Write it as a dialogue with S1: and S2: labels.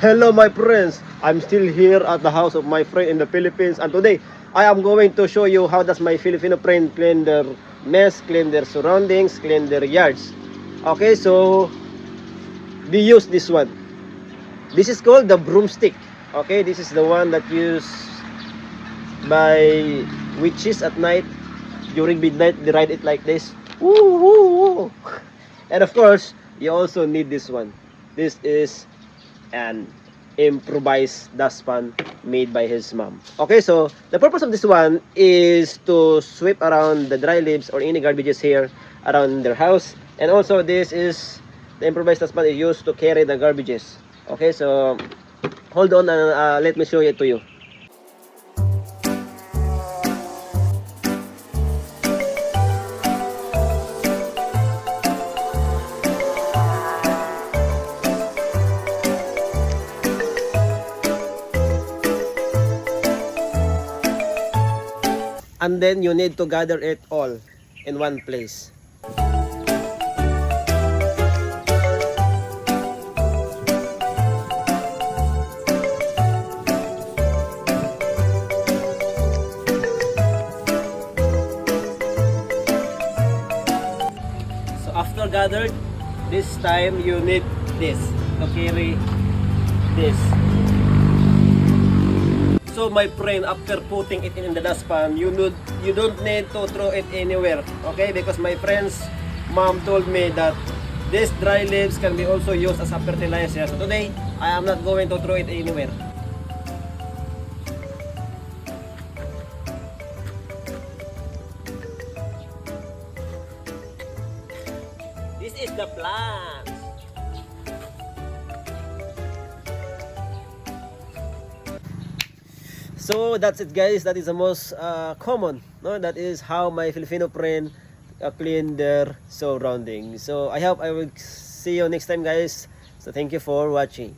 S1: Hello my friends, I'm still here at the house of my friend in the Philippines, and today I am going to show you how does my Filipino friend clean their mess, clean their surroundings, clean their yards. Okay, so we use this one. This is called the broomstick. Okay, this is the one that used by witches at night. During midnight, they ride it like this. Woo, woo, woo. And of course, you also need this one. This is an improvised dustpan made by his mom. Okay, so the purpose of this one is to sweep around the dry leaves or any garbages here around their house. And also this is the improvised dustpan is used to carry the garbages. Okay, so hold on and let me show it to you. And then you need to gather it all in one place. So after gathered, this time you need this to carry this. So my friend, after putting it in the dustpan, you don't need to throw it anywhere, okay? Because my friend's mom told me that these dry leaves can be also used as a fertilizer. So today, I am not going to throw it anywhere. This is the plant. So that's it guys, that is the most common, no? That is how my Filipino friend clean their surroundings. So I hope I will see you next time guys. So thank you for watching.